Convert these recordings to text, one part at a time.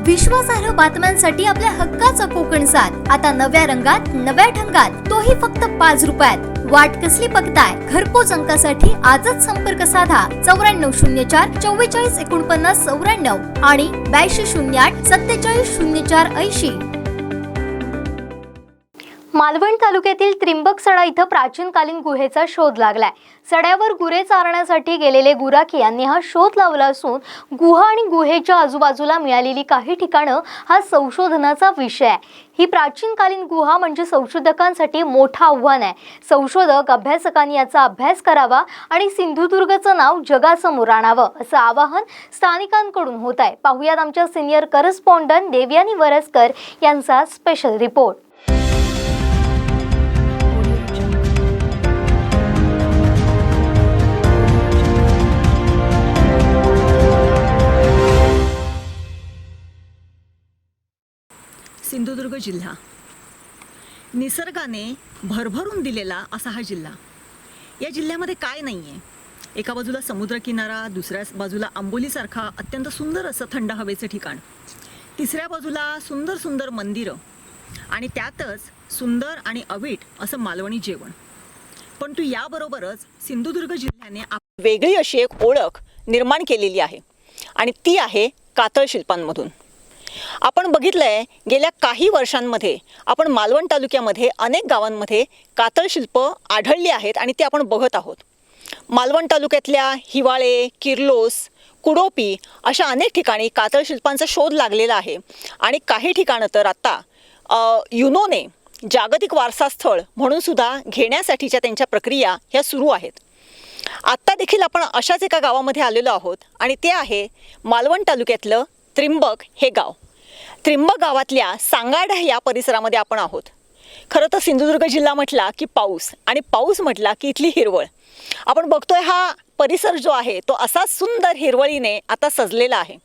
विश्वासार्ह बातम्यांसाठी आपल्या हक्काचा कोकण साथ आता नव्या रंगात नव्या ढंगात, तोही फक्त 5 रुपयात। वाट कसली बघताय? घरपोच अंकासाठी आजच संपर्क साधा 9404 44 49 94 आणि 8208 47 04 80। मालवण तालुक्यातील त्रिंबकसडा इथं प्राचीनकालीन गुहेचा शोध लागलाय। सड्यावर गुरे चारण्यासाठी गेलेले गुराखी यांनी हा शोध लावला असून गुहा आणि गुहेच्या आजूबाजूला मिळालेली काही ठिकाणं हा संशोधनाचा विषय आहे। ही प्राचीनकालीन गुहा म्हणजे संशोधकांसाठी मोठं आव्हान आहे। संशोधक अभ्यासकांनी याचा अभ्यास करावा आणि सिंधुदुर्गचं नाव जगासमोर आणावं असं आवाहन स्थानिकांकडून होत आहे। पाहुयात आमच्या सिनियर करस्पॉन्डंट देवयानी वरसकर यांचा स्पेशल रिपोर्ट। सिंधुदुर्ग जिल्हा निसर्गाने भरभरून दिलेला असा हा जिल्हा। या जिल्ह्यामध्ये काय नाही आहे। एका बाजूला समुद्रकिनारा, दुसऱ्या बाजूला आंबोलीसारखा अत्यंत सुंदर असं थंड हवेचं ठिकाण, तिसऱ्या बाजूला सुंदर सुंदर मंदिरं आणि त्यातच सुंदर आणि अवीट असं मालवणी जेवण। पण तू याबरोबरच सिंधुदुर्ग जिल्ह्याने वेगळी अशी एक ओळख निर्माण केलेली आहे आणि ती आहे कातळ शिल्पांमधून। आपण बघितलंय गेल्या काही वर्षांमध्ये आपण मालवण तालुक्यामध्ये अनेक गावांमध्ये कातळ शिल्प आढळली आहेत आणि ते आपण बघत आहोत। मालवण तालुक्यातल्या हिवाळे, किर्लोस, कुडोपी अशा अनेक ठिकाणी कातळ शिल्पांचा शोध लागलेला आहे आणि काही ठिकाणं तर आता युनोने जागतिक वारसा स्थळ म्हणून सुद्धा घेण्यासाठीच्या त्यांच्या प्रक्रिया ह्या सुरू आहेत। आत्ता देखील आपण अशाच एका गावामध्ये आलेलो आहोत आणि ते आहे मालवण तालुक्यातलं त्रिंबक हे गाव। त्रिंबक गावातल्या सांगाडा या परिसरामध्ये आपण आहोत। खरं तर सिंधुदुर्ग जिल्हा म्हटला की पाऊस आणि पाऊस म्हटला की इथली हिरवळ। आपण बघतोय हा परिसर जो आहे तो असा सुंदर हिरवळीने आता सजलेला आहे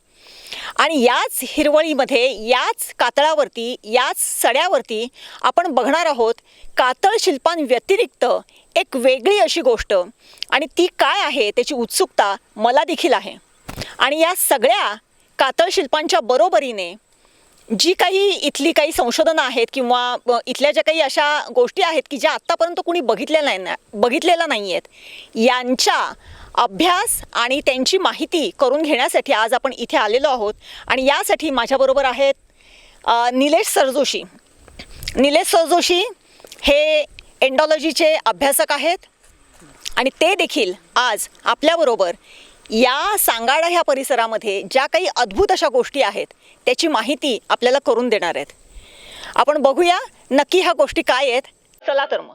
आणि याच हिरवळीमध्ये, याच कातळावरती, याच सड्यावरती आपण बघणार आहोत कातळ शिल्पांव्यतिरिक्त एक वेगळी अशी गोष्ट आणि ती काय आहे त्याची उत्सुकता मला देखील आहे। आणि या सगळ्या कातळ शिल्पांच्या बरोबरीने जी काही इथली काही संशोधनं आहेत किंवा इथल्या ज्या काही अशा गोष्टी आहेत की ज्या आत्तापर्यंत कोणी बघितलेल्या नाही आहेत, यांचा अभ्यास आणि त्यांची माहिती करून घेण्यासाठी आज आपण इथे आलेलो आहोत। आणि यासाठी माझ्याबरोबर आहेत निलेश सरजोशी। निलेश सरजोशी हे एंडॉलॉजीचे अभ्यासक आहेत आणि ते देखील आज आपल्याबरोबर या सांगाडा ह्या परिसरामध्ये ज्या काही अद्भुत अशा गोष्टी आहेत त्याची माहिती आपल्याला करून देणार आहेत। आपण बघूया नक्की ह्या गोष्टी काय आहेत। चला तर मग।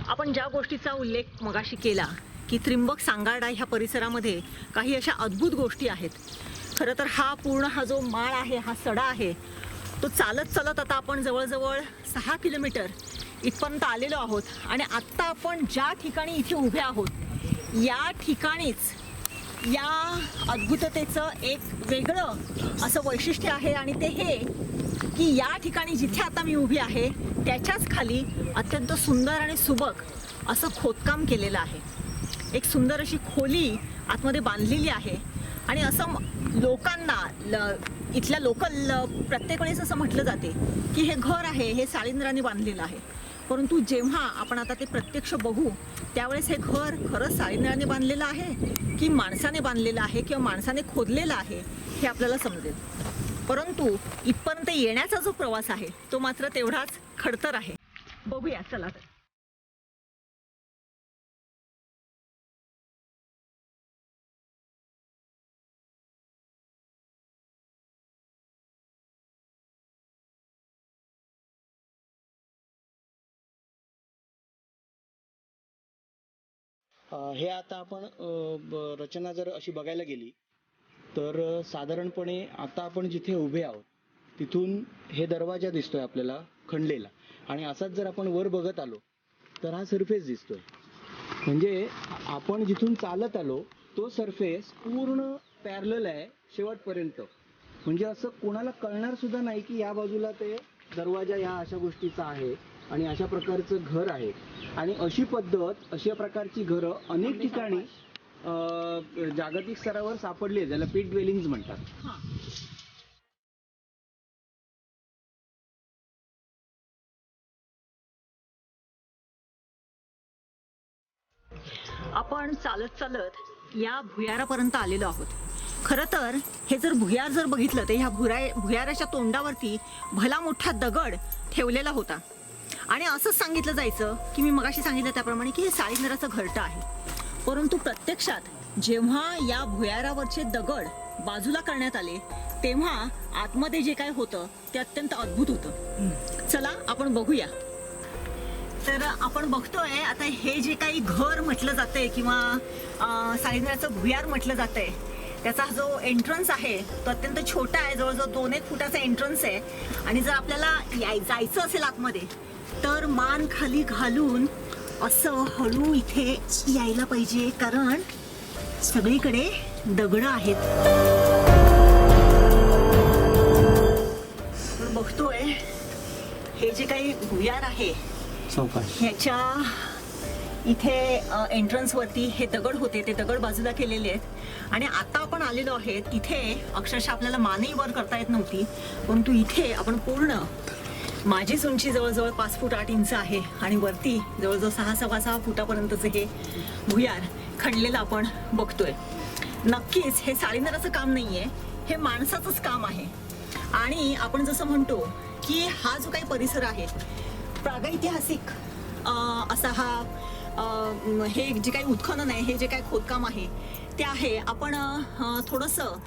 आपण ज्या गोष्टीचा उल्लेख मगाशी केला की त्रिंबक सांगाडा ह्या परिसरामध्ये काही अशा अद्भुत गोष्टी आहेत। खरं तर हा जो माळ आहे, हा सडा आहे, तो चालत चालत आता आपण जवळजवळ 6 किलोमीटर इथपर्यंत आलेलो आहोत आणि आत्ता आपण ज्या ठिकाणी इथे उभे आहोत या ठिकाणीच या अद्भुततेचं एक वेगळं असं वैशिष्ट्य आहे आणि ते हे की या ठिकाणी जिथे आता मी उभी आहे त्याच्याच खाली अत्यंत सुंदर आणि सुबक असं खोदकाम केलेलं आहे. एक सुंदर अशी खोली आतमध्ये बांधलेली आहे आणि असं लोकांना इथल्या लोकल प्रत्येक वेळेस असं म्हटलं जाते की हे घर आहे हे साळींद्राने बांधलेलं आहे. परंतु जेव्हा आपण आता ते प्रत्यक्ष बघू त्यावेळेस हे घर खरंच साळींद्राने बांधलेलं आहे की माणसाने बांधलेलं आहे किंवा माणसाने खोदलेलं आहे हे आपल्याला समजेल. परंतु इथपर्यंत येण्याचा जो प्रवास आहे तो मात्र तेवढाच खडतर आहे. बघूया चला तर. हे आता आपण रचना जर अशी बघायला गेली तर साधारणपणे आता आपण जिथे उभे आहोत तिथून हे दरवाजा दिसतोय आपल्याला खणलेला आणि असाच जर आपण वर बघत आलो तर हा सरफेस दिसतोय. म्हणजे आपण जिथून चालत आलो तो सरफेस पूर्ण पॅरलल आहे शेवटपर्यंत. म्हणजे असं कोणाला कळणार सुद्धा नाही की या बाजूला ते दरवाजा या अशा गोष्टीचा आहे आणि अशा प्रकारचं घर आहे. आणि अशी पद्धत अशा प्रकारची घरं अनेक ठिकाणी जागतिक स्तरावर सापडली आहे, ज्याला पीट ड्वेलिंग्ज म्हणतात. आपण चालत चालत या भुयारापर्यंत आलेलो आहोत. खरं तर हे जर भुयार जर बघितलं तर ह्या भुयाराच्या तोंडावरती भला मोठा दगड ठेवलेला होता आणि असंच सांगितलं जायचं की मी मगाशी सांगितलं त्याप्रमाणे की हे साळींद्राचं घरटं आहे. परंतु प्रत्यक्षात जेव्हा या भुयारावरचे दगड बाजूला करण्यात आले तेव्हा आतमध्ये जे काय होतं ते अत्यंत अद्भुत होतं. चला आपण बघूया. तर आपण बघतोय आता हे जे काही घर म्हटलं जातंय किंवा साळींद्राचं भुयार म्हटलं जातंय त्याचा जो एंट्रन्स आहे तो अत्यंत छोटा आहे. जवळजवळ 2-1 फुटाचा एंट्रन्स आहे आणि जर आपल्याला जायचं असेल आतमध्ये तर मान खाली घालून असं हळू इथे यायला पाहिजे कारण सगळीकडे दगडं आहेत. बघतोय हे जे काही भुयार आहे ह्याच्या इथे एंट्रन्स वरती हे दगड होते ते दगड बाजूला केलेले आहेत आणि आता आपण आलेलो आहे तिथे अक्षरशः आपल्याला मानही वर करता येत नव्हती. परंतु इथे आपण पूर्ण माझीच उंची जवळजवळ 5 फूट 8 इंच आहे आणि वरती जवळजवळ 6-6.25 फुटापर्यंतचं हे भुयार खणलेलं आपण बघतोय. नक्कीच हे साळींद्राचं काम नाहीये, हे माणसाचंच काम आहे. आणि आपण जसं म्हणतो की हा जो काही परिसर आहे प्रागैतिहासिक असा हा हे जे काही उत्खनन आहे हे जे काही खोदकाम आहे ते आहे. आपण थोडंसं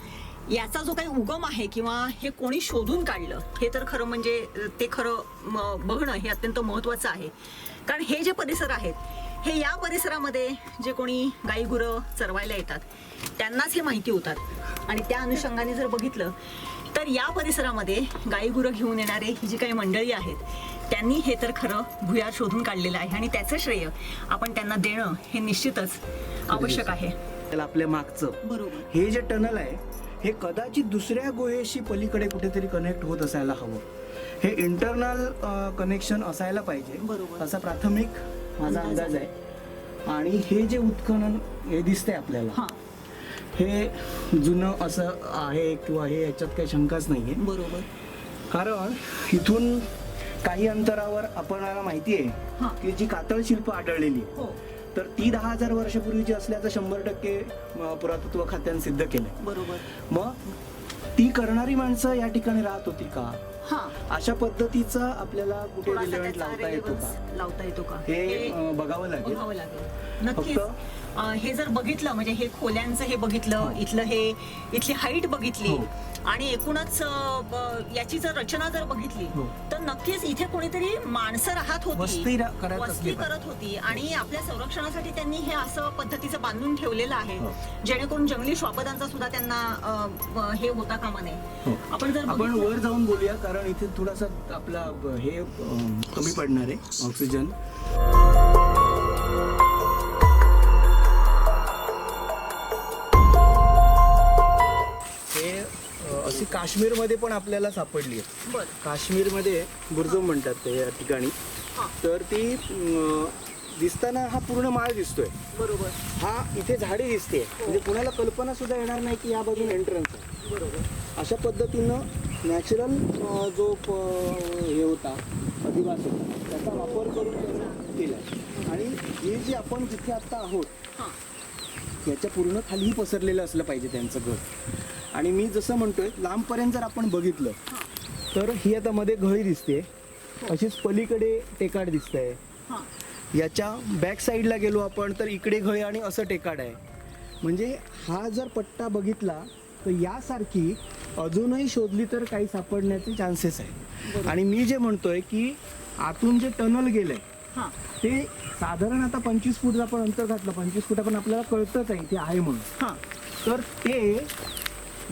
याचा जो काही उगम आहे किंवा हे कोणी शोधून काढलं हे तर खरं म्हणजे ते खरं बघणं हे अत्यंत महत्त्वाचं आहे. कारण हे जे परिसर आहेत हे या परिसरामध्ये जे कोणी गाई गुरं चरवायला येतात त्यांनाच हे माहिती होतात आणि त्या अनुषंगाने जर बघितलं तर या परिसरामध्ये गाई गुरं घेऊन येणारे ही जी काही मंडळी आहेत त्यांनी हे तर खरं भुयार शोधून काढलेलं आहे आणि त्याचं श्रेय आपण त्यांना देणं हे निश्चितच आवश्यक आहे. आपल्या मागचं बरोबर हे जे टनल आहे हे कदाचित दुसऱ्या गुहेशी पलीकडे कुठेतरी कनेक्ट होत असायला हवं. हे इंटरनल कनेक्शन असायला पाहिजे बरोबर असा प्राथमिक माझा अंदाज आहे. आणि हे जे उत्खनन हे दिसतंय आपल्याला हे जुनं असं आहे किंवा हे याच्यात काही शंकाच नाहीये. बरोबर कारण इथून काही अंतरावर आपल्याला माहिती आहे की जी कातळ शिल्प आढळलेली तर ती 10,000 वर्षापूर्वीची असल्याचं 100% पुरातत्व खात्याने सिद्ध केलंय. बरोबर. मग ती करणारी माणसं या ठिकाणी राहत होती का, अशा पद्धतीचा आपल्याला कुठे रिलेव्हंट लावता येतो का हे बघावं लागेल. नक्कीच हे जर बघितलं म्हणजे हे खोल्यांचं हे बघितलं इथली हाईट बघितली आणि एकूणच याची जर रचना जर बघितली तर नक्कीच इथे कोणीतरी माणसं राहत होती, वस्ती करत होती आणि आपल्या संरक्षणासाठी त्यांनी हे असं पद्धतीचं बांधून ठेवलेलं आहे जेणेकरून जंगली श्वापदांचा सुद्धा त्यांना हे होता कामा नये. आपण वर जाऊन बोलूया कारण इथे थोडासा आपला हे कमी पडणार आहे ऑक्सिजन. अशी काश्मीरमध्ये पण आपल्याला सापडली आहे. बरं. काश्मीरमध्ये बुर्जोम म्हणतात ते या ठिकाणी. हां. तर ती दिसताना हा पूर्ण माळ दिसतोय. बरोबर. हा इथे झाडे दिसते, म्हणजे कुणाला कल्पना सुद्धा येणार नाही की या बाजूने एंट्रन्स आहे. बरोबर. अशा पद्धतीनं नॅचरल जो हे होता अधिवास होता त्याचा वापर करून त्याचा केला आहे. आणि हे जे आपण जिथे आत्ता आहोत हां. याच्या पूर्ण खालीही पसरलेलं असलं पाहिजे त्यांचं घर. आणि मी जसं म्हणतोय लांबपर्यंत जर आपण बघितलं तर ही आता मध्ये घळी दिसते, अशीच पलीकडे टेकाड दिसतंय. हां. याच्या बॅक साईडला गेलो आपण तर इकडे घळे आणि असं टेकाड आहे. म्हणजे हा जर पट्टा बघितला तर यासारखी अजूनही शोधली तर काही सापडण्याचे चान्सेस आहे. आणि मी जे म्हणतोय की आतून जे टनल गेलंय हां. ते साधारण आता 25 फूट आपण अंतर घातलं, 25 फूट आपण आपल्याला कळतच आहे ते आहे म्हणून. हां. तर ते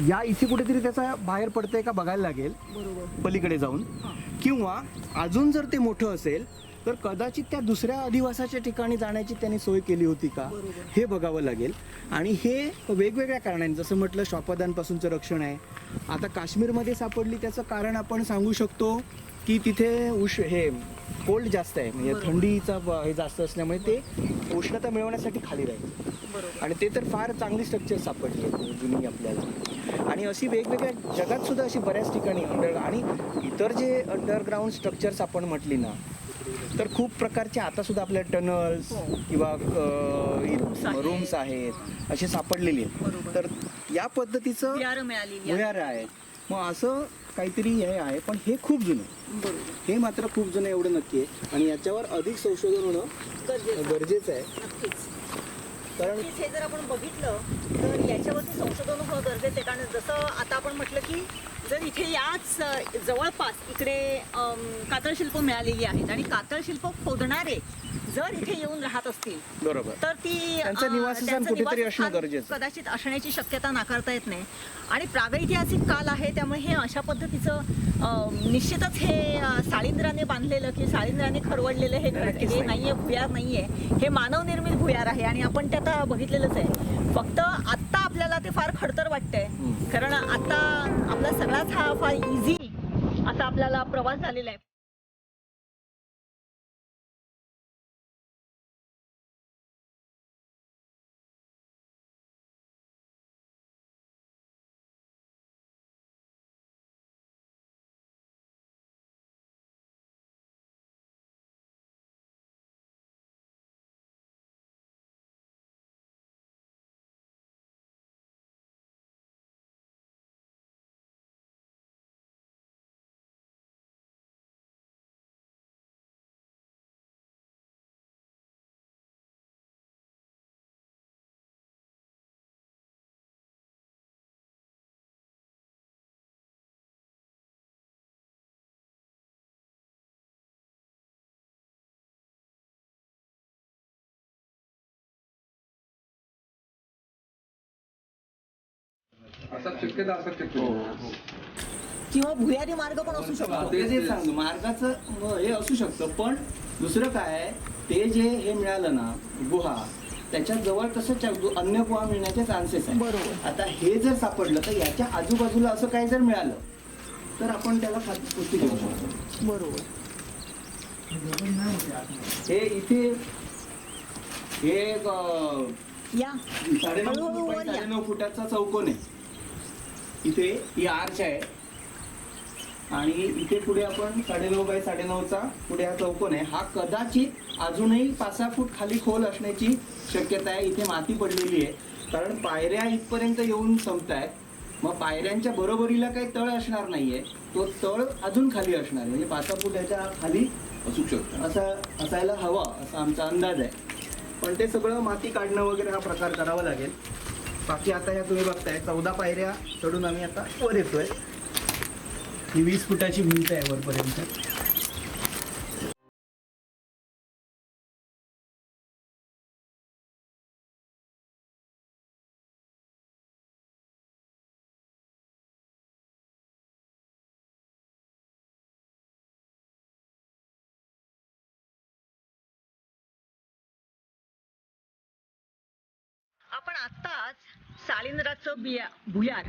या इथे कुठेतरी त्याचा बाहेर पडतंय का बघायला लागेल बरोबर. पलीकडे जाऊन. हां. किंवा अजून जर ते मोठं असेल तर कदाचित त्या दुसऱ्या अधिवासाच्या ठिकाणी जाण्याची त्यांनी सोय केली होती का बरोबर. हे बघावं लागेल. आणि हे वेगवेगळ्या कारणांनी, जसं म्हटलं श्वापदांपासूनचं रक्षण आहे. आता काश्मीरमध्ये सापडली त्याचं कारण आपण सांगू शकतो की तिथे हे कोल्ड जास्त आहे, म्हणजे बरोबर. थंडीचा हे जास्त असल्यामुळे ते उष्णता मिळवण्यासाठी खाली राहील. बरोबर. आणि ते तर फार चांगली स्ट्रक्चर सापडली आहेत जुनी आपल्याला. आणि अशी वेगवेगळ्या जगात सुद्धा अशी बऱ्याच ठिकाणी आणि इतर जे अंडरग्राऊंड स्ट्रक्चर्स आपण म्हटली ना तर खूप प्रकारचे आता सुद्धा आपल्या टनल्स हो. किंवा आहेत. रूम्स आहेत असे सापडलेले आहेत. बरोबर. तर या पद्धतीचं भुयारं मिळालेली आहेत. भुयार आहे. मग असं काहीतरी हे आहे, पण हे खूप जुनं आहे. बरोबर. हे मात्र खूप जुनं एवढं नक्की आहे. आणि याच्यावर अधिक संशोधन होणं गरजेचं आहे. नक्कीच. कारण नक्कीच हे जर आपण बघितलं तर याच्यावरती संशोधन होणं गरजेचं आहे. कारण जसं आता आपण म्हटलं की जर इथे याच जवळपास इकडे कातळशिल्प मिळालेली आहेत आणि कातळशिल्प खोदणारे जर इथे येऊन राहत असतील बरोबर तर ती त्यांचं निवासस्थान त्यांचं कुठेतरी असणं निवासस्थान गरजेचं. कदाचित असण्याची शक्यता नाकारता येत नाही. आणि प्रागैतिहासिक काल आहे त्यामुळे हे अशा पद्धतीचं निश्चितच हे साळींद्राने बांधलेलं की साळींद्राने खरवडलेलं हे नक्कीच हे नाही. नाहीये, भुयार नाहीये. हे मानवनिर्मित भुयार आहे आणि आपण ते आता बघितलेलंच आहे. फक्त आत्ता आपल्याला ते फार खडतर वाटतंय, कारण आता आपला सगळाच हा फार इझी असा आपल्याला प्रवास झालेला आहे. असं शक्यता असं शक्यता किंवा भुयारी मार्ग पण असू शकतो. ते सांगतो मार्गाचं हे असू शकतं. पण दुसरं काय, ते जे हे मिळालं ना गुहा, त्याच्या जवळ तसंच अन्य गुहा मिळण्याचे चान्सेस आहे. बरोबर. आता हे जर सापडलं तर याच्या आजूबाजूला असं काही जर मिळालं तर आपण त्याला पुष्टी घेऊ शकतो. बरोबर. हे इथे हे या 9.5 हळूहळू वर या. 9.5 फुटाचा चौकोन आहे. इथे ही आर्च आहे आणि इथे पुढे आपण 9.5 बाय 9.5चा पुढे हा चौकोन आहे. हा कदाचित अजूनही 5-6 फूट खाली खोल असण्याची शक्यता आहे. इथे माती पडलेली आहे, कारण पायऱ्या इथपर्यंत येऊन संपतायत. मग पायऱ्यांच्या बरोबरीला काही तळ असणार नाहीये, तो तळ अजून खाली असणार आहे. म्हणजे 5-6 फूट याच्या खाली असू शकतं. असा असायला हवा असा आमचा अंदाज आहे. पण ते सगळं माती काढणं वगैरे हा प्रकार करावा लागेल. बाकी आता या तुम्ही बघताय 14 पायऱ्या चढून आम्ही आता वर येतोय. ही 20 फुटाची भिंत आहे वरपर्यंत. आपण आत्ताच साळींद्राचं भुयार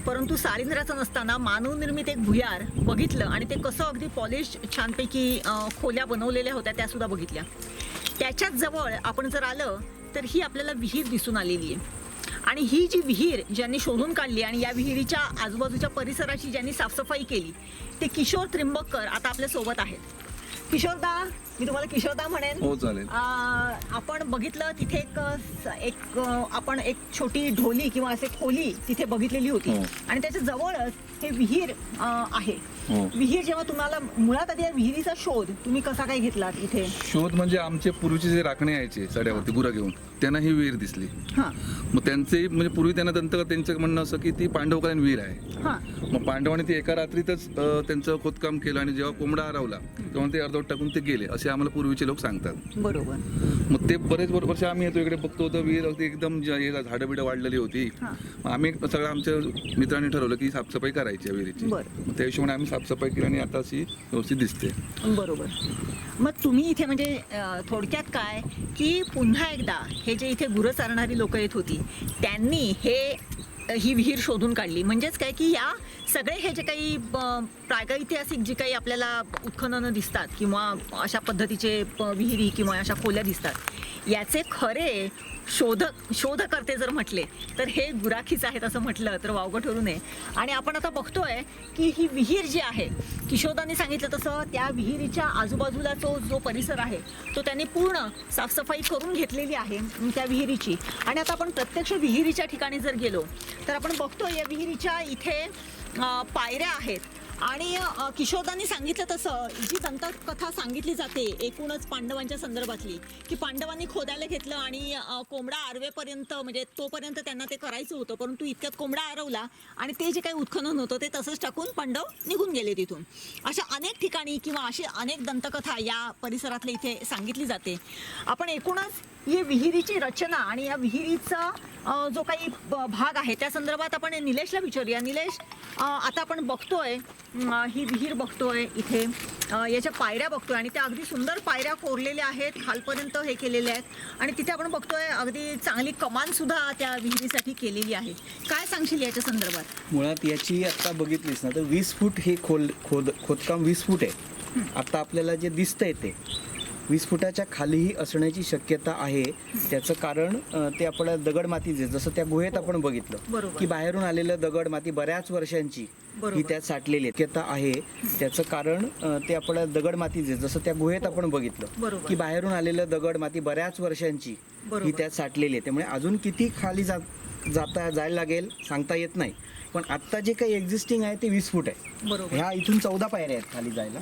परंतु सारिंद्राचं नसताना मानवनिर्मित एक भुयार बघितलं आणि ते कसं अगदी पॉलिश छानपैकी खोल्या बनवलेल्या होत्या त्या सुद्धा बघितल्या. त्याच्याच जवळ आपण जर आलं तर ही आपल्याला विहीर दिसून आलेली आहे. आणि ही जी विहीर ज्यांनी शोधून काढली आणि या विहिरीच्या आजूबाजूच्या परिसराची ज्यांनी साफसफाई केली ते किशोर त्रिंबककर आता आपल्या सोबत आहेत. किशोरदा, मी तुम्हाला किशोरदा म्हणेन. हो चालेल. आपण बघितलं तिथे आपण एक छोटी ढोली किंवा असे खोली तिथे बघितलेली होती हो. आणि त्याच्या जवळच हे विहीर आहे. हो. विहीर जेव्हा तुम्हाला मुळात आधी या विहिरीचा शोध तुम्ही कसा काय घेतलात इथे? शोध म्हणजे आमचे पूर्वीचे जे राखणे यायचे सड्यावरती गुरं घेऊन त्यांना ही विहीर दिसली. हा मग त्यांचे म्हणजे पूर्वी त्यांना त्यांचं म्हणणं असं की ती पांडवकालीन विहीर आहे. हा मग पांडवांनी ती एका रात्रीतच त्यांचं खोदकाम केलं आणि जेव्हा कोंबडा हरवला तेव्हा ते अर्धवट टाकून ते गेले असे आम्हाला पूर्वीचे लोक सांगतात. बरोबर. मग ते बरेच वर्ष आम्ही येतो इकडे बघतो तर विहीर अगदी एकदम झाडं बिडं वाढलेली होती. मग आम्ही सगळं आमच्या मित्रांनी ठरवलं की साफसफाई करायची आहे विहिरीची. बरं. मग त्या हिशोबाने आम्ही साफसफाई केली आणि आता अशी व्यवस्थित दिसते. बरोबर. मग तुम्ही इथे म्हणजे थोडक्यात काय की पुन्हा एकदा हे जे इथे गुरं चारणारी लोक येत होती त्यांनी ही विहीर शोधून काढली. म्हणजेच काय की या सगळे हे जे काही प्रागैतिहासिक जे काही आपल्याला उत्खननं दिसतात किंवा अशा पद्धतीचे विहिरी किंवा अशा खोल्या दिसतात याचे खरे शोधकर्ते जर म्हटले तर हे गुराखीच आहेत असं म्हटलं तर वावगं ठरू नये. आणि आपण आता बघतोय की ही विहीर जी आहे किशोरदांनी सांगितलं तसं त्या विहिरीच्या आजूबाजूला जो परिसर आहे तो त्यांनी पूर्ण साफसफाई करून घेतलेली आहे त्या विहिरीची. आणि आता आपण प्रत्यक्ष विहिरीच्या ठिकाणी जर गेलो तर आपण बघतोय या विहिरीच्या इथे पायऱ्या आहेत. आणि किशोरदांनी सांगितलं तसं जी दंतकथा सांगितली जाते एकूणच पांडवांच्या संदर्भातली की पांडवांनी खोदायला घेतलं आणि कोंबडा आरवेपर्यंत म्हणजे तोपर्यंत त्यांना ते करायचं होतं परंतु इतक्यात कोंबडा आरवला आणि ते जे काही उत्खनन होतं ते तसंच टाकून पांडव निघून गेले तिथून. अशा अनेक ठिकाणी किंवा अशी अनेक दंतकथा या परिसरातल्या इथे सांगितली जाते. आपण एकूणच ही विहिरीची रचना आणि या विहिरीचा जो काही भाग आहे त्या संदर्भात आपण निलेशला विचारूया. निलेश, आता आपण बघतोय ही विहीर बघतोय इथे याच्या पायऱ्या बघतोय आणि त्या अगदी सुंदर पायऱ्या कोरलेल्या आहेत खालपर्यंत हे केलेल्या आहेत आणि तिथे आपण बघतोय अगदी चांगली कमान सुद्धा त्या विहिरीसाठी केलेली आहे. काय सांगशील याच्या संदर्भात? मुळात याची आता बघितलीस ना तर 20 फूट हे खोदकाम 20 फूट आहे. आता आपल्याला जे दिसतंय ते 20 फुटाच्या खालीही असण्याची शक्यता आहे. त्याचं कारण ते आपल्याला दगड मातीचे जसं त्या गुहेत आपण बघितलं बरोबर. की बाहेरून आलेलं दगड माती बऱ्याच वर्षांची बरोबर. ही त्यात साठलेली शक्यता आहे. त्याचं कारण ते आपल्याला दगड मातीचे जसं त्या गुहेत आपण बघितलं बरोबर. की बाहेरून आलेलं दगड माती बऱ्याच वर्षांची बरोबर. ही त्यात साठलेली आहे. त्यामुळे अजून किती खाली जायला लागेल सांगता येत नाही. पण आत्ता जे काही एक्झिस्टिंग आहे ते 20 फूट आहे. बरोबर. ह्या इथून 14 पायऱ्या आहेत खाली जायला.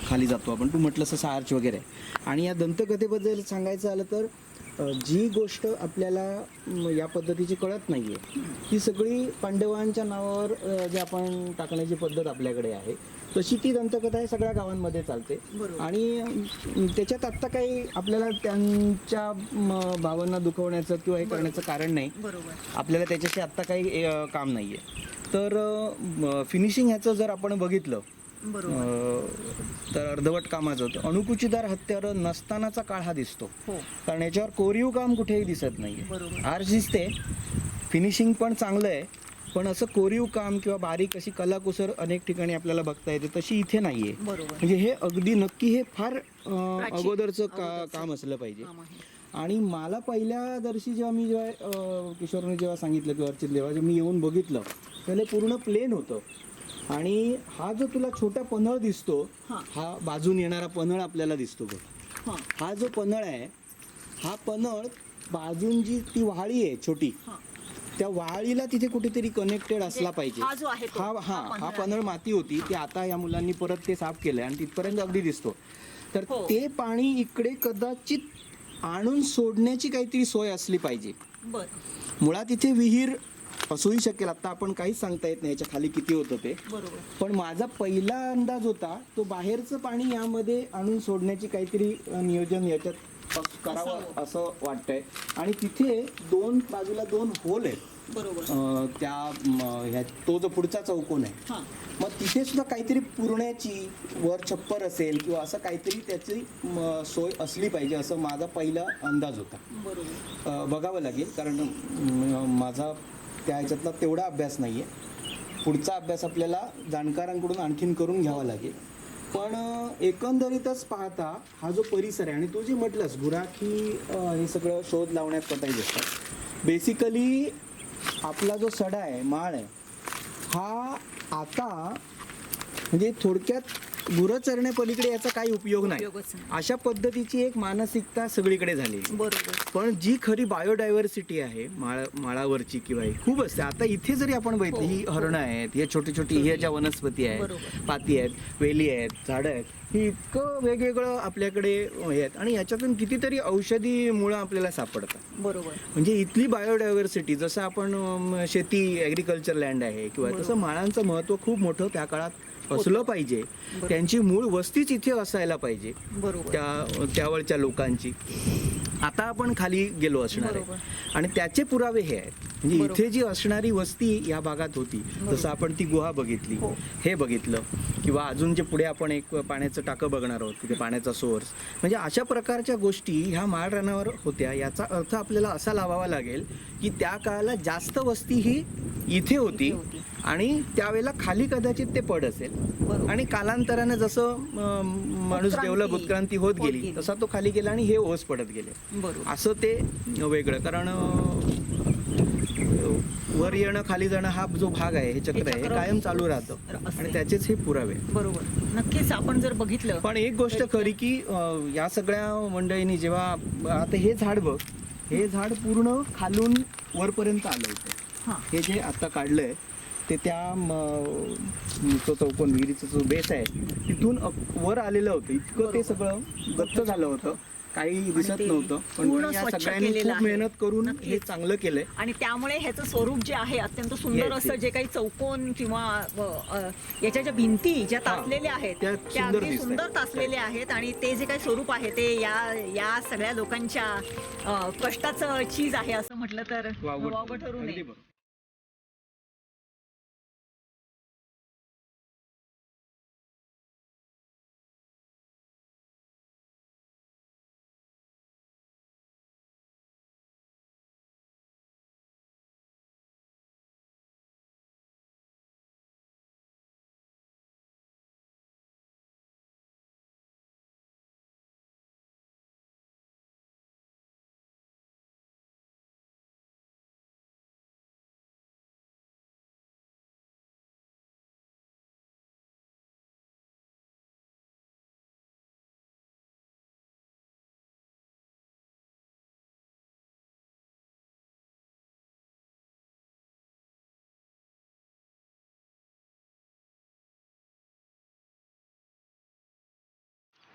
खाली जातो आपण, तू म्हटलं तसं आर्च वगैरे आहे. आणि या दंतकथेबद्दल सांगायचं आलं तर जी गोष्ट आपल्याला या पद्धतीची कळत नाही आहे ती सगळी पांडवांच्या नावावर जे आपण टाकण्याची पद्धत आपल्याकडे आहे तशी ती दंतकथा आहे सगळ्या गावांमध्ये चालते. आणि त्याच्यात आत्ता काही आपल्याला त्यांच्या भावना दुखवण्याचं किंवा हे करण्याचं कारण नाही. बरोबर. आपल्याला त्याच्याशी आत्ता काही काम नाही आहे. तर फिनिशिंग ह्याचं जर आपण बघितलं तर अर्धवट कामाचं तर अणुकुचीदार हत्यारं नसतानाचा काळ हा दिसतो. कारण याच्यावर कोरीव काम कुठेही दिसत नाही. आर्च दिसते, फिनिशिंग पण चांगलं आहे, पण असं कोरीव काम किंवा बारीक अशी कलाकुसर अनेक ठिकाणी आपल्याला बघता येते तशी इथे नाहीये. म्हणजे हे अगदी नक्की हे फार अगोदरचं काम असलं पाहिजे. आणि मला पहिल्यादर्शी जेव्हा किशोरने जेव्हा सांगितलं की अर्चित देवा मी येऊन बघितलं त्याला पूर्ण प्लेन होतं. आणि हा जो तुला छोटा पन्हळ दिसतो हा बाजून येणारा पन्हळ आपल्याला दिसतो बघ. हा जो पन्हळ आहे हा पन्हळ बाजून जी ती व्हाळी आहे छोटी त्या व्हाळीला तिथे कुठेतरी कनेक्टेड असला पाहिजे. हा पन्हळ माती होती ती आता या मुलांनी परत ते साफ केलंय आणि तिथपर्यंत अगदी दिसतो. तर ते पाणी इकडे कदाचित आणून सोडण्याची काहीतरी सोय असली पाहिजे. मुळात इथे विहीर असूही शकेल, आता आपण काहीच सांगता येत नाही याच्या खाली किती होतं ते. पण माझा पहिला अंदाज होता तो बाहेरचं पाणी यामध्ये आणून सोडण्याची काहीतरी नियोजन याच्यात करावं असं वाटतंय. आणि तिथे बाजूला दोन होल आहेत त्या तो जो पुढचा चौकोन आहे मग तिथे सुद्धा काहीतरी पुरण्याची वर छप्पर असेल किंवा असं काहीतरी त्याची सोय असली पाहिजे असं माझा पहिला अंदाज होता. बघावं लागेल कारण माझा त्या ह्याच्यातला तेवढा अभ्यास नाही आहे. पुढचा अभ्यास आपल्याला जाणकारांकडून आणखीन करून घ्यावा लागेल. पण एकंदरीतच पाहता हा जो परिसर आहे आणि तू जे म्हटलंस गुराखी हे सगळं शोध लावण्यात कटाई असतात. बेसिकली आपला जो सडा आहे, माळ आहे, हा आता म्हणजे थोडक्यात गुरं चरण्यापलीकडे याचा काही उपयोग नाही, उपयोगच नाही. अशा पद्धतीची एक मानसिकता सगळीकडे झालेली. बरोबर. पण जी खरी बायोडायव्हर्सिटी आहे माळावरची किंवा ही खूप असते. आता इथे जरी आपण बघितली, ही हरणं आहेत, हे छोटी छोटी ह्या ज्या वनस्पती आहेत, बरोबर. पाती आहेत, वेली आहेत, झाडं आहेत, ही इतकं वेगवेगळं आपल्याकडे हे आहेत आणि याच्यातून कितीतरी औषधी मुळं आपल्याला सापडतात. बरोबर. म्हणजे इथली बायोडायव्हर्सिटी, जसं आपण शेती ॲग्रिकल्चर लँड आहे किंवा तसं माळांचं महत्त्व खूप मोठं त्या काळात असलं पाहिजे. त्यांची मूळ वस्तीच इथे असायला पाहिजे, बरोबर. त्यावरच्या लोकांची. आता आपण खाली गेलो असणार आहे आणि त्याचे पुरावे हे आहेत. म्हणजे इथे जी असणारी वस्ती या भागात होती, जसं आपण ती गुहा बघितली, हे बघितलं, किंवा अजून जे पुढे आपण एक पाण्याचं टाकं बघणार आहोत, तिथे पाण्याचा सोर्स, म्हणजे अशा प्रकारच्या गोष्टी ह्या माळ रानावर होत्या. याचा अर्थ आपल्याला असा लावावा लागेल की त्या काळाला जास्त वस्ती ही इथे होती आणि त्यावेळेला खाली कदाचित ते पड असेल आणि कालांतराने जसं माणूस डेव्हलप उत्क्रांती होत गेली तसा तो खाली गेला आणि हे ओस पडत गेले. बरोबर. असं ते वेगळं. कारण वर येणं खाली जाणं हा जो भाग आहे, हे चक्र आहे, हे कायम चालू राहतं आणि त्याचेच हे पुरावे. बरोबर. नक्कीच आपण जर बघितलं. पण एक गोष्ट खरी की या सगळ्या मंडळींनी जेव्हा आता हे झाड बघ, हे झाड पूर्ण खालून वरपर्यंत आलं होतं. हे जे आता काढलंय ते त्या तो चौकोन विहिरीचा जो बेस आहे तिथून वर आलेलं होतं. इतकं ते सगळं गच्च झालं होतं, काही दिसत नव्हतं. पण पूर्ण या स्वच्छ सगळ्यांनी केलेलं खूप आहे. मेहनत करून हे चांगलं केलंय. आणि त्यामुळे ह्याचं स्वरूप जे आहे अत्यंत सुंदर Yes, असं, yes. जे काही चौकोन किंवा याच्या ज्या भिंती ज्या तासलेल्या आहेत त्या त्या सुंदर अगदी दिसतायत. सुंदर तासलेल्या आहेत आणि ते जे काही स्वरूप आहे ते या सगळ्या लोकांच्या कष्टाचं चीज आहे असं म्हटलं तर वावगं ठरू नये. अगदी बरोबर.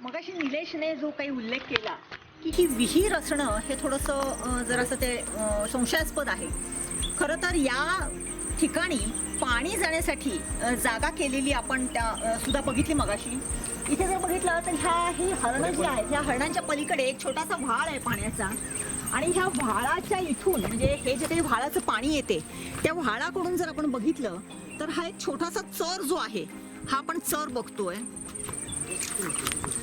मगाशी निलेशने जो काही उल्लेख केला की ही विहीर असणं हे थोडंसं जरासं ते संशयास्पद आहे. खरं तर या ठिकाणी पाणी जाण्यासाठी जागा केलेली आपण त्या सुद्धा बघितली मगाशी. इथे जर बघितलं तर ही हरणं जी आहेत, ह्या हरणांच्या पलीकडे एक छोटासा व्हाळ आहे पाण्याचा आणि ह्या व्हाळाच्या इथून म्हणजे हे जे काही व्हाळाचं पाणी येते त्या व्हाळाकडून जर आपण बघितलं तर हा एक छोटासा चर जो आहे, हा आपण चर बघतोय,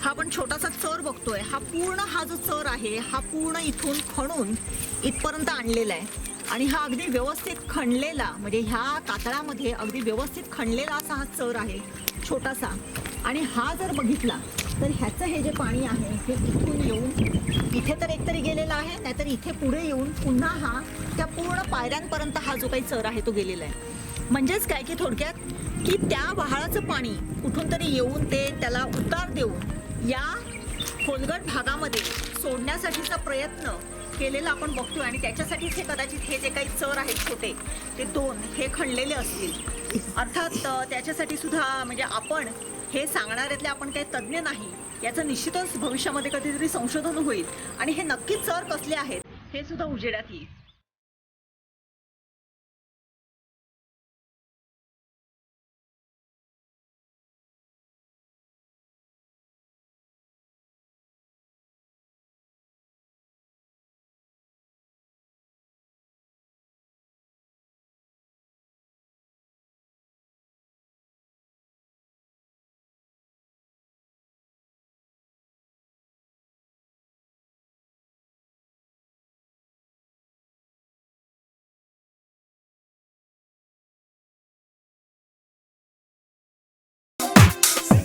हा आपण छोटासा चर बघतोय. हा जो चर आहे हा पूर्ण इथून खणून इथपर्यंत आणलेला आहे आणि हा अगदी व्यवस्थित खणलेला, म्हणजे ह्या कातळामध्ये अगदी व्यवस्थित खणलेला असा हा चर आहे छोटासा. आणि हा जर बघितला तर ह्याचं हे जे पाणी आहे हे इथून येऊन इथे तर एकतरी गेलेला आहे, नाहीतर इथे पुढे येऊन पुन्हा हा त्या पूर्ण पायऱ्यांपर्यंत हा जो काही चर आहे तो गेलेला आहे. म्हणजेच काय की थोडक्यात की त्या वहाळाचं पाणी कुठून तरी येऊन ते त्याला उतार देऊन या खोलगट भागामध्ये सोडण्यासाठीचा प्रयत्न केलेला आपण बघतोय आणि त्याच्यासाठीच हे कदाचित हे जे काही चर आहेत छोटे ते 2 हे खणलेले असतील. अर्थात त्याच्यासाठी सुद्धा म्हणजे आपण हे सांगणाऱ्यातले आपण काही तज्ज्ञ नाही, याचं निश्चितच भविष्यामध्ये कधीतरी संशोधन होईल आणि हे नक्की चर कसले आहेत हे सुद्धा उजेडात येईल.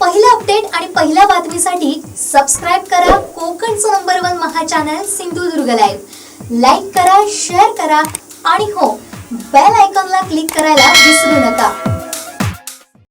पहिला अपडेट आणि पहिल्या बातमीसाठी सबस्क्राईब करा कोकणचं नंबर 1 महा चॅनल सिंधुदुर्ग लाईव्ह. लाईक करा, शेअर करा आणि हो, बेल आयकॉनला क्लिक करायला विसरू नका.